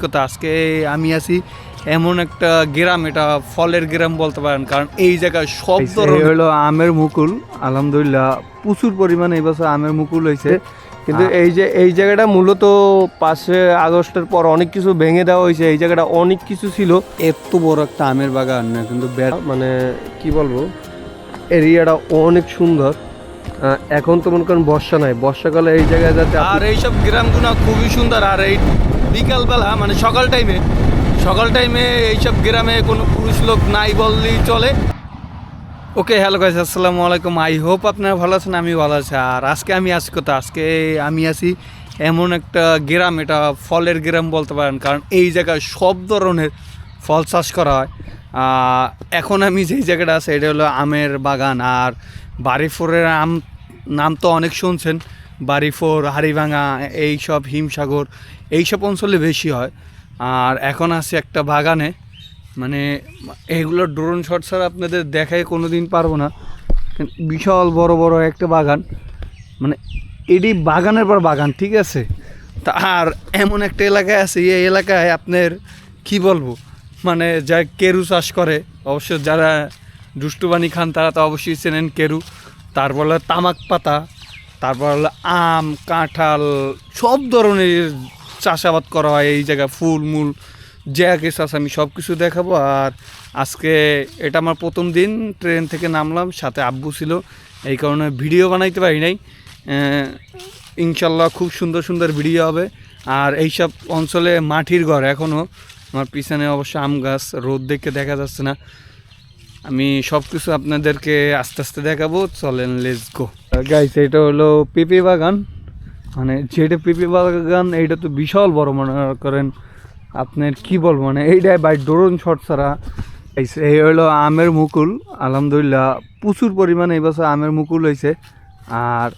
কথা আজকে আমি আছি এমন একটা গ্রাম, এটা ফলের গ্রাম বলতে পারেন, কারণ এই জায়গায় সব ধরনের হলো আমের মুকুল। আলহামদুলিল্লাহ প্রচুর পরিমাণে এই বছর আমের মুকুল হয়েছে। কিন্তু এই জায়গাটা মূলত 5 আগস্টের পর অনেক কিছু ভেঙে দেওয়া হয়েছে। এই জায়গাটা অনেক কিছু ছিল, এত বড় একটা আমের বাগান না, কিন্তু মানে কি বলবো, এরিয়াটা অনেক সুন্দর। এখন তো মনে করেন বর্ষা নাই, বর্ষাকালে এই জায়গায় যাতে আর এইসব গ্রামগুলো খুবই সুন্দর। আর এই বিকালবেলা মানে সকাল টাইমে এইসব গ্রামে কোনো পুরুষ লোক নাই বললেই চলে। ওকে, হ্যালো গাইস, আসসালামু আলাইকুম। আই হোপ আপনারা ভালো আছেন, আমি ভালো আছি। আর আজকে আমি আছি এমন একটা গ্রাম, এটা ফলের গ্রাম বলতে পারেন, কারণ এই জায়গায় সব ধরনের ফল চাষ করা হয়। এখন আমি যেই জায়গাটা আছে এটা হলো আমের বাগান। আর বাড়িফোরের আম নাম তো অনেক শুনছেন, বাড়িফোর, হাড়িভাঙা, এইসব হিমসাগর এইসব অঞ্চলে বেশি হয়। আর এখন আছি একটা বাগানে, মানে এইগুলো ড্রোন শট ছাড়া আপনাদের দেখাই কোনো দিন পারবো না। বিশাল বড় বড় একটা বাগান, মানে এটি বাগানের পর বাগান, ঠিক আছে। তা আর এমন একটা এলাকায় আছে, এই এলাকায় আপনার কি বলবো, মানে যা কেরু চাষ করে, অবশ্য যারা দুষ্টুবানি খান তারা তো অবশ্যই চেনেন কেরু। তারপর হলো তামাক পাতা, তারপর হলো আম, কাঁঠাল, সব ধরনের চাষাবাদ করা হয় এই জায়গায়। ফুল মূল যা কিছু আছে আমি সব কিছু দেখাবো। আর আজকে এটা আমার প্রথম দিন, ট্রেন থেকে নামলাম, সাথে আব্বু ছিল, এই কারণে ভিডিও বানাইতে পারি নাই। ইনশাল্লাহ খুব সুন্দর সুন্দর ভিডিও হবে। আর এইসব অঞ্চলে মাটির ঘর এখনও, আমার পিছনে অবশ্য আম গাছ, রোদ দেখে দেখা যাচ্ছে না। আমি সব কিছু আপনাদেরকে আস্তে আস্তে দেখাবো, চলেন লেটস গো গাইস। এটা হলো পেঁপে বাগান, মানে যেটা পেঁপে বাগান এইটা তো বিশাল বড়, মনে করেন আপনার কি বলবো, মানে এইটাই বাই ড্রোন শট ছাড়া। এই হলো আমের মুকুল, আলহামদুলিল্লাহ প্রচুর পরিমাণে এই বছর আমের মুকুল হয়েছে। আর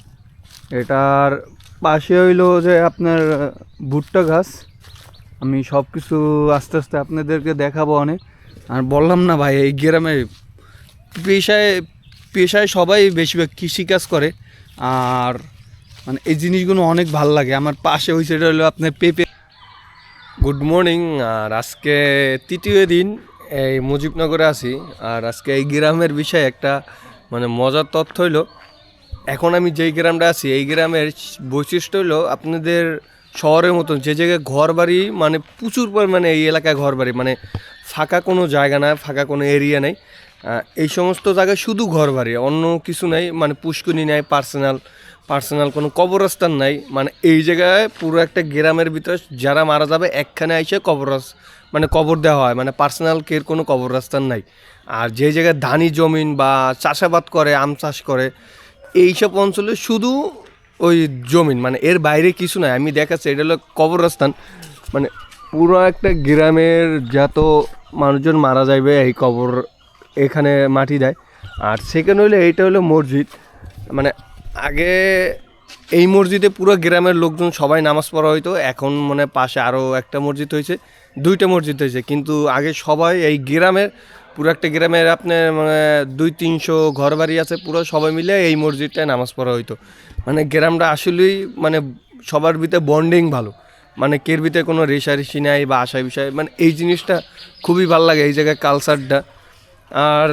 এটার পাশে হইলো যে আপনার ভুট্টা গাছ। আমি সব কিছু আস্তে আস্তে আপনাদেরকে দেখাবো অনেক। আর বললাম না ভাই, এই গ্রামে পেশায় সবাই বেশিরভাগ কৃষিকাজ করে। আর মানে এই জিনিসগুলো অনেক ভাল লাগে। আমার পাশে হয়েছে এটা হলো আপনার পেঁপে। Good morning. আর আজকে তৃতীয় দিন এই মুজিবনগরে আছি। আর আজকে এই গ্রামের বিষয়ে একটা মানে মজার তথ্য হইলো, এখন আমি যেই গ্রামটা আছি এই গ্রামের বৈশিষ্ট্য হইলো আপনাদের শহরের মতন যে জায়গায় ঘর বাড়ি, মানে প্রচুর পরিমাণে এই এলাকায় ঘর বাড়ি, মানে ফাঁকা কোনো জায়গা না, ফাঁকা কোনো এরিয়া নেই। এই সমস্ত জায়গায় শুধু ঘর বাড়ি, অন্য কিছু নাই, মানে পুষ্করিণী নাই, পার্সোনাল কোনো কবরস্থান নাই। মানে এই জায়গায় পুরো একটা গ্রামের ভিতরে যারা মারা যাবে একখানে এসে মানে কবর দেওয়া হয়, মানে পার্সোনাল কের কোনো কবরস্থান নাই। আর যে জায়গায় ধানি জমিন বা চাষাবাদ করে, আম চাষ করে, এইসব অঞ্চলে শুধু ওই জমিন, মানে এর বাইরে কিছু নাই। আমি দেখাচ্ছি, এটা হলো কবরস্থান, মানে পুরো একটা গ্রামের যত মানুষজন মারা যাবে এই কবর এখানে মাটি দেয়। আর সেকেন্ড হইলে এইটা হলো মসজিদ, মানে আগে এই মসজিদে পুরো গ্রামের লোকজন সবাই নামাজ পড়া হইতো। এখন মানে পাশে আরও একটা মসজিদ হয়েছে, 2টা মসজিদ হয়েছে, কিন্তু আগে সবাই এই গ্রামের পুরো একটা গ্রামের আপনার মানে 200-300 ঘর বাড়ি আছে, পুরো সবাই মিলে এই মসজিদটায় নামাজ পড়া হইতো। মানে গ্রামটা আসলেই মানে সবার ভিতরে বন্ডিং ভালো, মানে কের ভিতরে কোনো রেশারেশি নাই বা আশা বিষয়, মানে এই জিনিসটা খুবই ভালো লাগে এই জায়গায় কালচারটা। আর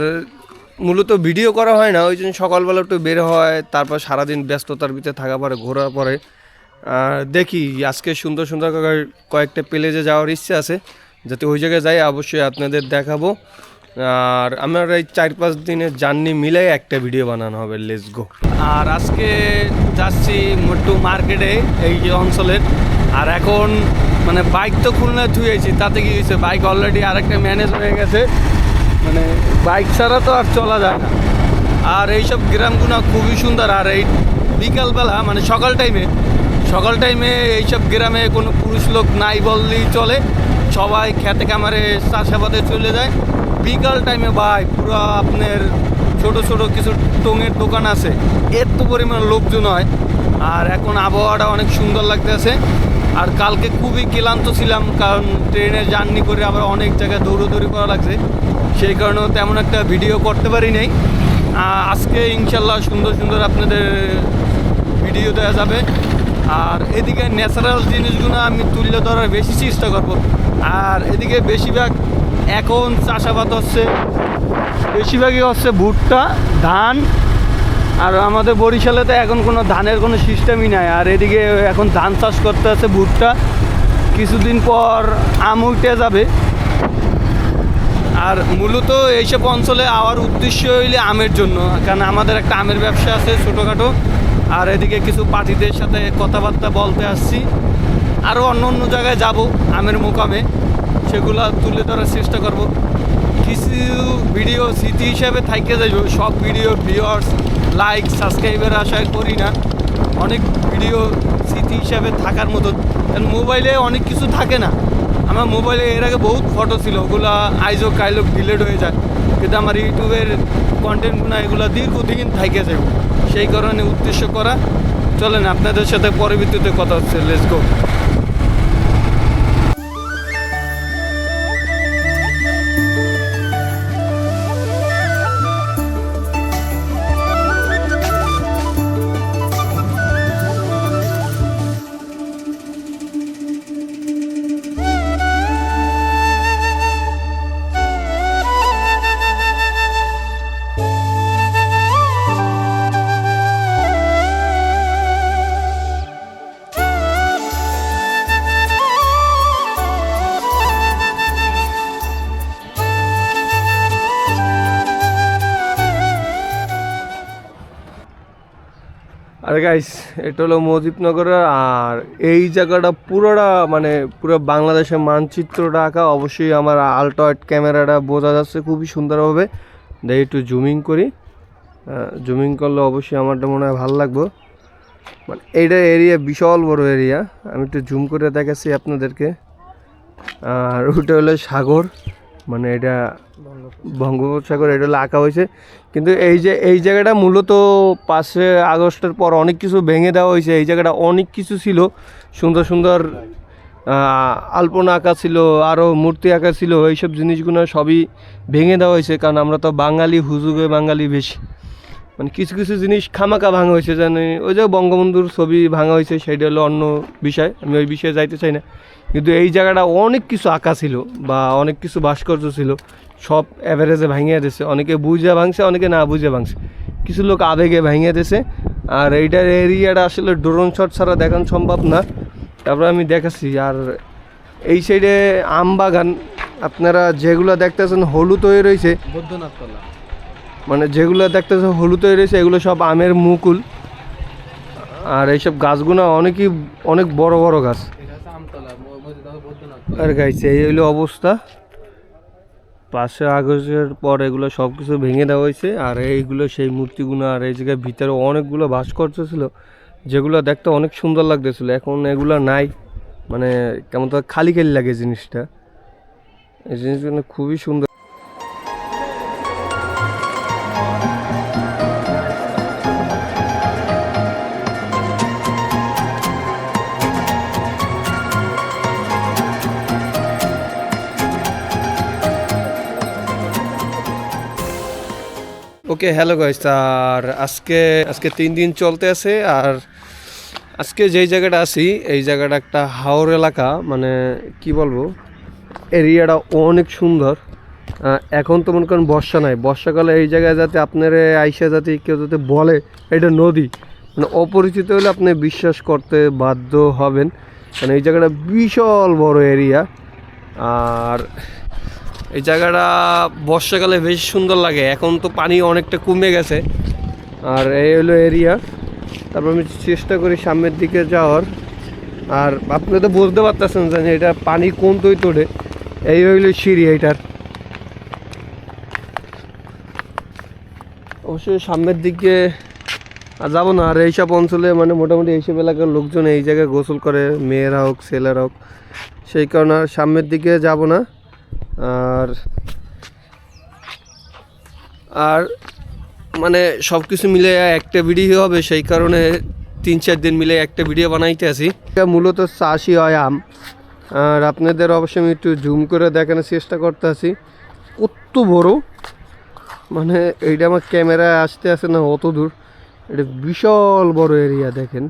মূলত ভিডিও করা হয় না, ওই জন্য সকালবেলা একটু বের হয়, তারপর সারাদিন ব্যস্ততার ভিতরে থাকা পরে ঘোরার পরে দেখি আজকে সুন্দর সুন্দর কয়েকটা প্লেসে যাওয়ার ইচ্ছে আছে, যাতে ওই জায়গায় যাই অবশ্যই আপনাদের দেখাবো। আর আমার এই 4-5 দিনের জার্নি মিলে একটা ভিডিও বানানো হবে, লেটস গো। আর আজকে যাচ্ছি মোটু মার্কেটে এই যে অঞ্চলের। আর এখন মানে বাইক তো খুলনা ধুয়েছি, তাতে কি হয়েছে, বাইক অলরেডি আরেকটা ম্যানেজ হয়ে গেছে, মানে বাইক ছাড়া তো আর চলা যায় না। আর এইসব গ্রামগুলো খুবই সুন্দর। আর এই বিকালবেলা মানে সকাল টাইমে এইসব গ্রামে কোনো পুরুষ লোক নাই বললেই চলে, সবাই খেতে কামারে চাষাবাদে চলে যায়। বিকাল টাইমে ভাই পুরো আপনার ছোট ছোট কিছু টঙের দোকান আছে, এত পরিমাণ লোকজন হয়। আর এখন আবহাওয়াটা অনেক সুন্দর লাগতেছে। আর কালকে খুবই ক্লান্ত ছিলাম, কারণ ট্রেনে জার্নি করে আবার অনেক জায়গায় দৌড়োদৌড়ি করা লাগছে, সেই কারণেও তেমন একটা ভিডিও করতে পারি নাই। আজকে ইনশাল্লাহ সুন্দর সুন্দর আপনাদের ভিডিও দেওয়া যাবে। আর এদিকে ন্যাচারাল জিনিসগুলো আমি তুলে ধরার বেশি চেষ্টা করব। আর এদিকে বেশিরভাগ এখন চাষাবাদ হচ্ছে, বেশিরভাগই হচ্ছে ভুট্টা, ধান। আর আমাদের বরিশালে তো এখন কোনো ধানের কোনো সিস্টেমই নাই। আর এদিকে এখন ধান চাষ করতে আছে, ভুট্টা, কিছুদিন পর আম উঠে যাবে। আর মূলত এইসব অঞ্চলে আওয়ার উদ্দেশ্য হইলে আমের জন্য, কারণ আমাদের একটা আমের ব্যবসা আছে ছোটোখাটো। আর এদিকে কিছু পার্টিদের সাথে কথাবার্তা বলতে আসছি, আরও অন্য অন্য জায়গায় যাব আমের মোকামে, সেগুলো তুলে ধরার চেষ্টা করব। কিছু ভিডিও স্মৃতি হিসাবে থাইকে যাইব, সব ভিডিও ভিউয়ার্স লাইক সাবস্ক্রাইবার আশা করি না। অনেক ভিডিও স্মৃতি হিসাবে থাকার মতো, কারণ মোবাইলে অনেক কিছু থাকে না। আমার মোবাইলে এর আগে বহুত ফটো ছিল, ওগুলো আইজো কাইলো ডিলেট হয়ে যায়, কিন্তু আমার ইউটিউবের কন্টেন্টগুলো এগুলো দীর্ঘদিন থাইকে যাব, সেই কারণে উদ্দেশ্য করা। চলেন আপনাদের সাথে পরবর্তীতে কথা হচ্ছে, লেটস গো। আর গাইস, এটা হলো মুজিবনগরের। আর এই জায়গাটা পুরোটা মানে পুরো বাংলাদেশের মানচিত্রটা আঁকা। অবশ্যই আমার আল্ট্রা ক্যামেরাটা বোঝা যাচ্ছে খুবই সুন্দরভাবে। দেখি একটু জুমিং করি, জুমিং করলে অবশ্যই আমারটা মনে হয় ভালো লাগবে। মানে এইটা এরিয়া বিশাল বড় এরিয়া, আমি একটু জুম করে দেখাচ্ছি আপনাদেরকে। আর ওটা হলো সাগর, মানে এটা বঙ্গোপসাগর, এটা হলো আঁকা হয়েছে। কিন্তু এই জায়গাটা মূলত 5 আগস্টের পর অনেক কিছু ভেঙে দেওয়া হয়েছে। এই জায়গাটা অনেক কিছু ছিল, সুন্দর সুন্দর আলপনা আঁকা ছিল, আরও মূর্তি আঁকা ছিল। এইসব জিনিসগুলো সবই ভেঙে দেওয়া হয়েছে, কারণ আমরা তো বাঙালি, হুজুগে বাঙালি বেশি। মানে কিছু কিছু জিনিস খামাকা ভাঙা হয়েছে, জানি ওই যে বঙ্গবন্ধুর ছবি ভাঙা হয়েছে, সেটা হলো অন্য বিষয়, আমি ওই বিষয়ে যাইতে চাই না। কিন্তু এই জায়গাটা অনেক কিছু আঁকা ছিল বা অনেক কিছু ভাস্কর্য ছিল, সব অ্যাভারেজে ভাঙিয়ে দিয়েছে। অনেকে বুঝে ভাঙছে, অনেকে না বুঝে ভাঙছে, কিছু লোক আবেগে ভাঙিয়ে দিয়েছে। আর এইটার এরিয়াটা আসলে ড্রোন শট ছাড়া দেখানো সম্ভব না, তারপরে আমি দেখাচ্ছি। আর এই সাইডে আম বাগান, আপনারা যেগুলো দেখতেছেন হলুদ হয়ে রয়েছে, বৈদ্যনাথতলা, মানে যেগুলো দেখতেছেন হলুদ হয়ে রয়েছে, এগুলো সব আমের মুকুল। আর এইসব গাছগুলো অনেক বড় বড় গাছ। আর গাইছে এই হইলো অবস্থা। 5 আগস্টের পর এগুলো সব কিছু ভেঙে দেওয়া হয়েছে। আর এইগুলো সেই মূর্তিগুলো, আর এই জায়গায় ভিতরে অনেকগুলো ভাস্কর্য ছিল, যেগুলো দেখতে অনেক সুন্দর লাগতেছিল। এখন এগুলো নাই, মানে কেমন তো খালি খালি লাগে জিনিসটা। এই জিনিসগুলো খুবই সুন্দর। ওকে, হ্যালো গাইস। আর আজকে 3 দিন চলতে আছে। আর আজকে যেই জায়গাটা আছি, এই জায়গাটা একটা হাওর এলাকা, মানে কি বলবো, এরিয়াটা অনেক সুন্দর। এখন তো মনে করেন বর্ষা নাই, বর্ষাকালে এই জায়গায় যাতে আপনারা আইসা যাতে কেউ যাতে বলে এটা নদী, মানে অপরিচিত হলে আপনি বিশ্বাস করতে বাধ্য হবেন, কারণ এই জায়গাটা বিশাল বড় এরিয়া। আর এই জায়গাটা বর্ষাকালে বেশ সুন্দর লাগে, এখন তো পানি অনেকটা কমে গেছে। আর এই হলো এরিয়া। তারপর আমি চেষ্টা করি সামনের দিকে যাওয়ার। আর আপনি তো বুঝতে পারতেছেন যে এটা পানি কোন তৈ তোড়ে, এই হইলো সিঁড়ি এইটার। অবশ্যই সামনের দিকে আর যাবো না। আর এইসব অঞ্চলে মানে মোটামুটি এইসব এলাকার লোকজন এই জায়গায় গোসল করে, মেয়েরা হোক ছেলেরা হোক, সেই কারণে আর সামনের দিকে যাব না। আর মানে সব কিছু মিলে একটা ভিডিও হবে, সেই কারণে 3-4 দিন মিলে একটা ভিডিও বানাইতে আসি। মূলত চাষি হয় আম। আর আপনাদের অবশ্যই আমি একটু জুম করে দেখানোর চেষ্টা করতে আছি কত বড়, মানে এইটা আমার ক্যামেরায় আসতে আসে না অত দূর। এটা বিশাল বড় এরিয়া দেখেন।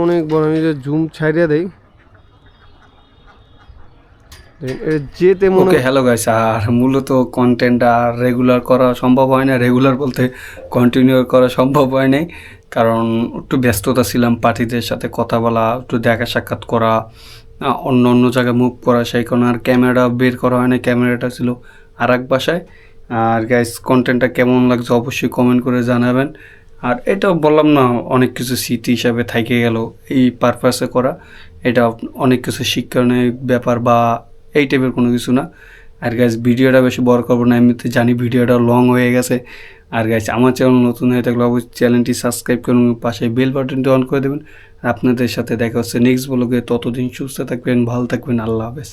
অনেক বড়। আমি যে জুম ছাইড়িয়া দেই, যেতে মনে ওকে হ্যালো গাইস, আর মূলত কন্টেন্ট আর রেগুলার করা সম্ভব হয় না। রেগুলার বলতে কন্টিনিউ করা সম্ভব হয় নাই, কারণ একটু ব্যস্ততা ছিলাম। পার্টিদের সাথে কথা বলা, একটু দেখা সাক্ষাৎ করা, অন্য অন্য জায়গায় মুভ করা, সেই কারণে আর ক্যামেরা বের করা হয় না। ক্যামেরাটা ছিল আর এক বাসায়। আর গাইস, কন্টেন্টটা কেমন লাগছে অবশ্যই কমেন্ট করে জানাবেন। আর এটাও বললাম না, অনেক কিছু স্মৃতি হিসাবে থাইকে গেল এই পারপাসে করা। এটা অনেক কিছু শিক্ষণীয় ব্যাপার বা এই টাইপের কোনো কিছু না। আর গাইজ, ভিডিওটা বেশি বড় করবো না, এমনিতে জানি ভিডিওটা লং হয়ে গেছে। আর গাইজ, আমার চ্যানেল নতুন হয়ে থাকলে অবশ্যই চ্যানেলটি সাবস্ক্রাইব করুন, পাশে বেল বাটনটি অন করে দেবেন। আপনাদের সাথে দেখা হচ্ছে নেক্সট ব্লগে। ততদিন সুস্থ থাকবেন, ভালো থাকবেন, আল্লাহ হাফেজ।